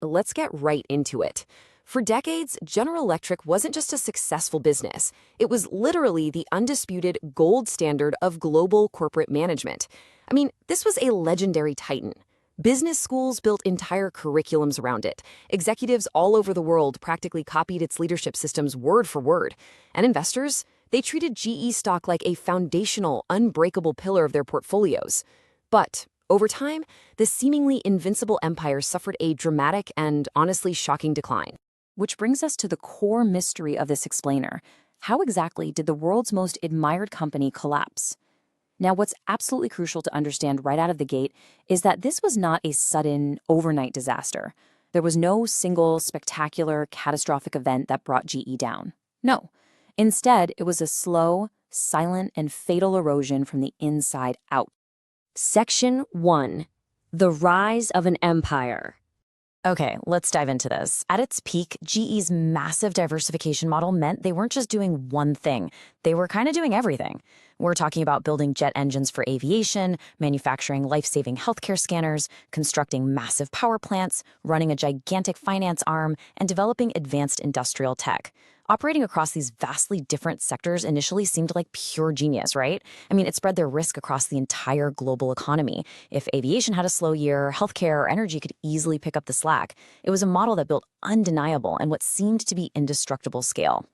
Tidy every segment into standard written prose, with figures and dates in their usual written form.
Let's get right into it. For decades, General Electric wasn't just a successful business. It was literally the undisputed gold standard of global corporate management. I mean, this was a legendary titan. Business schools built entire curriculums around it. Executives all over the world practically copied its leadership systems word for word. And investors, they treated GE stock like a foundational, unbreakable pillar of their portfolios. But over time, this seemingly invincible empire suffered a dramatic and honestly shocking decline. Which brings us to the core mystery of this explainer. How exactly did the world's most admired company collapse? Now, what's absolutely crucial to understand right out of the gate is that this was not a sudden, overnight disaster. There was no single, spectacular, catastrophic event that brought GE down. No. Instead, it was a slow, silent, and fatal erosion from the inside out. Section 1. The Rise of an Empire. Okay, let's dive into this. At its peak, GE's massive diversification model meant they weren't just doing one thing. They were kind of doing everything. We're talking about building jet engines for aviation, manufacturing life-saving healthcare scanners, constructing massive power plants, running a gigantic finance arm, and developing advanced industrial tech. Operating across these vastly different sectors initially seemed like pure genius, right? I mean, it spread their risk across the entire global economy. If aviation had a slow year, healthcare or energy could easily pick up the slack. It was a model that built undeniable and what seemed to be indestructible scale.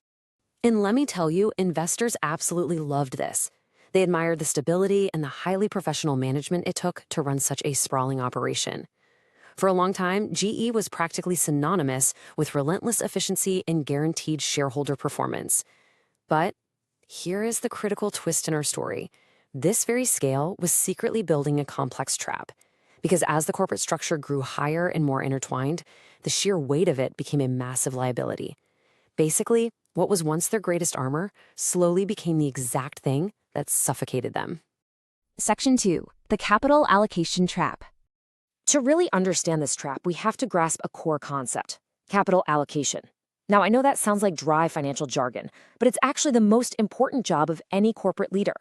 And let me tell you, investors absolutely loved this. They admired the stability and the highly professional management it took to run such a sprawling operation. For a long time, GE was practically synonymous with relentless efficiency and guaranteed shareholder performance. But here is the critical twist in our story. This very scale was secretly building a complex trap. Because as the corporate structure grew higher and more intertwined, the sheer weight of it became a massive liability. Basically, what was once their greatest armor slowly became the exact thing that suffocated them. Section 2. The Capital Allocation Trap. To really understand this trap, we have to grasp a core concept: capital allocation. Now, I know that sounds like dry financial jargon, but it's actually the most important job of any corporate leader.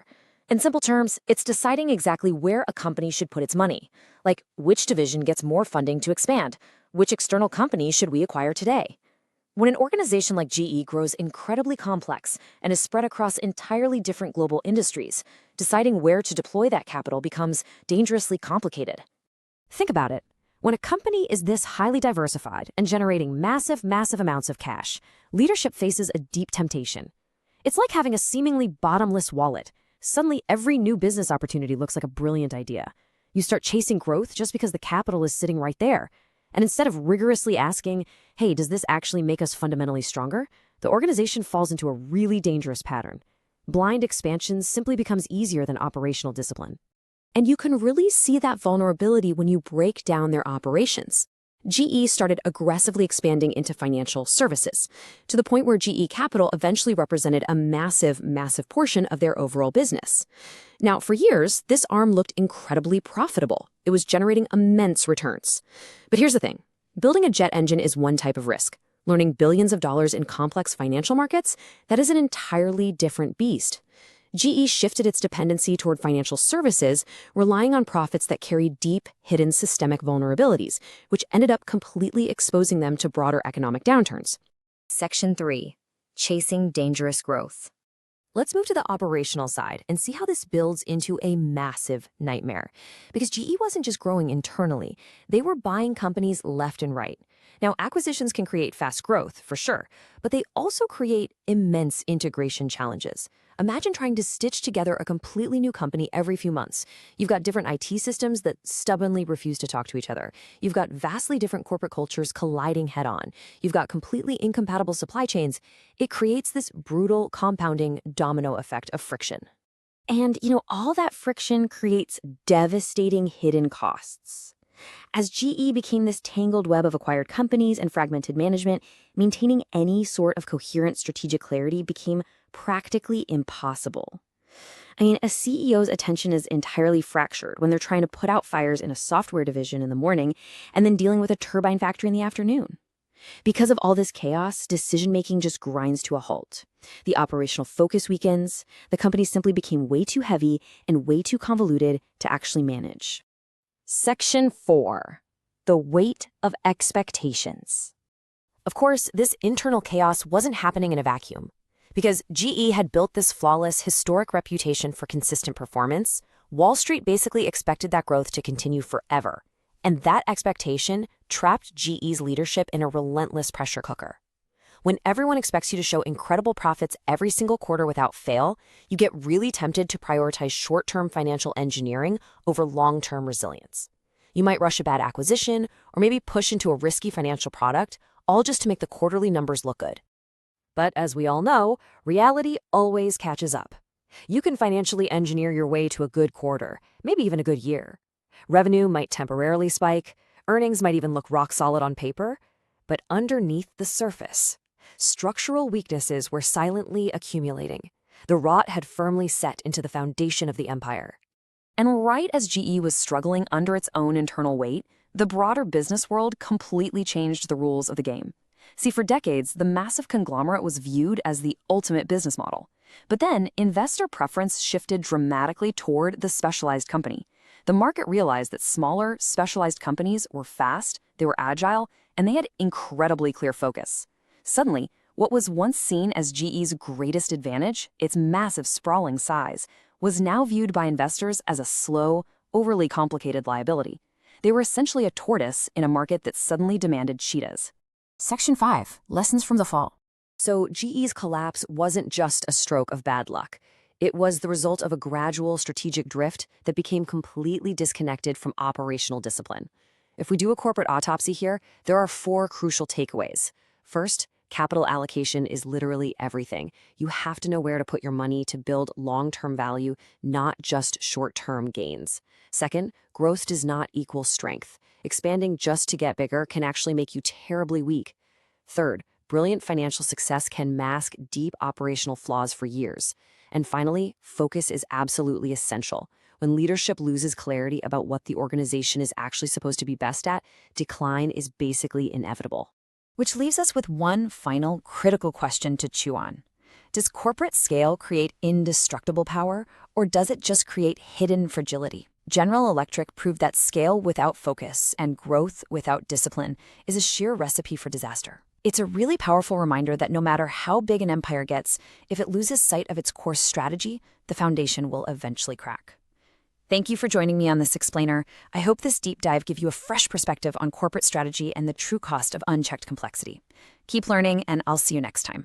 In simple terms, it's deciding exactly where a company should put its money. Like, which division gets more funding to expand? Which external company should we acquire today? When an organization like GE grows incredibly complex and is spread across entirely different global industries, deciding where to deploy that capital becomes dangerously complicated. Think about it. When a company is this highly diversified and generating massive amounts of cash, leadership faces a deep temptation. It's like having a seemingly bottomless wallet. Suddenly, every new business opportunity looks like a brilliant idea. You start chasing growth just because the capital is sitting right there. And instead of rigorously asking, hey, does this actually make us fundamentally stronger? The organization falls into a really dangerous pattern. Blind expansion simply becomes easier than operational discipline. And you can really see that vulnerability when you break down their operations. GE started aggressively expanding into financial services, to the point where GE Capital eventually represented a massive portion of their overall business. Now, for years, this arm looked incredibly profitable. It was generating immense returns. But here's the thing. Building a jet engine is one type of risk. Learning billions of dollars in complex financial markets, that is an entirely different beast. GE shifted its dependency toward financial services, relying on profits that carried deep, hidden systemic vulnerabilities, which ended up completely exposing them to broader economic downturns. Section 3. Chasing Dangerous Growth. Let's move to the operational side and see how this builds into a massive nightmare. Because GE wasn't just growing internally, they were buying companies left and right. Now, acquisitions can create fast growth, for sure, but they also create immense integration challenges. Imagine trying to stitch together a completely new company every few months. You've got different IT systems that stubbornly refuse to talk to each other. You've got vastly different corporate cultures colliding head-on. You've got completely incompatible supply chains. It creates this brutal, compounding domino effect of friction. And, all that friction creates devastating hidden costs. As GE became this tangled web of acquired companies and fragmented management, maintaining any sort of coherent strategic clarity became practically impossible. I mean, a CEO's attention is entirely fractured when they're trying to put out fires in a software division in the morning and then dealing with a turbine factory in the afternoon. Because of all this chaos, decision-making just grinds to a halt. The operational focus weakens, the company simply became way too heavy and way too convoluted to actually manage. Section 4. The weight of expectations. Of course, this internal chaos wasn't happening in a vacuum. Because GE had built this flawless, historic reputation for consistent performance, Wall Street basically expected that growth to continue forever. And that expectation trapped GE's leadership in a relentless pressure cooker. When everyone expects you to show incredible profits every single quarter without fail, you get really tempted to prioritize short-term financial engineering over long-term resilience. You might rush a bad acquisition or maybe push into a risky financial product, all just to make the quarterly numbers look good. But as we all know, reality always catches up. You can financially engineer your way to a good quarter, maybe even a good year. Revenue might temporarily spike, earnings might even look rock solid on paper, but underneath the surface, structural weaknesses were silently accumulating. The rot had firmly set into the foundation of the empire. And right as GE was struggling under its own internal weight, the broader business world completely changed the rules of the game. See, for decades, the massive conglomerate was viewed as the ultimate business model. But then, investor preference shifted dramatically toward the specialized company. The market realized that smaller, specialized companies were fast, they were agile, and they had incredibly clear focus. Suddenly, what was once seen as GE's greatest advantage, its massive, sprawling size, was now viewed by investors as a slow, overly complicated liability. They were essentially a tortoise in a market that suddenly demanded cheetahs. Section 5. Lessons from the Fall. So GE's collapse wasn't just a stroke of bad luck. It was the result of a gradual strategic drift that became completely disconnected from operational discipline. If we do a corporate autopsy here, there are 4 crucial takeaways. First, capital allocation is literally everything. You have to know where to put your money to build long-term value, not just short-term gains. Second, growth does not equal strength. Expanding just to get bigger can actually make you terribly weak. Third, brilliant financial success can mask deep operational flaws for years. And finally, focus is absolutely essential. When leadership loses clarity about what the organization is actually supposed to be best at, decline is basically inevitable. Which leaves us with one final critical question to chew on. Does corporate scale create indestructible power, or does it just create hidden fragility? General Electric proved that scale without focus and growth without discipline is a sheer recipe for disaster. It's a really powerful reminder that no matter how big an empire gets, if it loses sight of its core strategy, the foundation will eventually crack. Thank you for joining me on this explainer. I hope this deep dive gives you a fresh perspective on corporate strategy and the true cost of unchecked complexity. Keep learning, and I'll see you next time.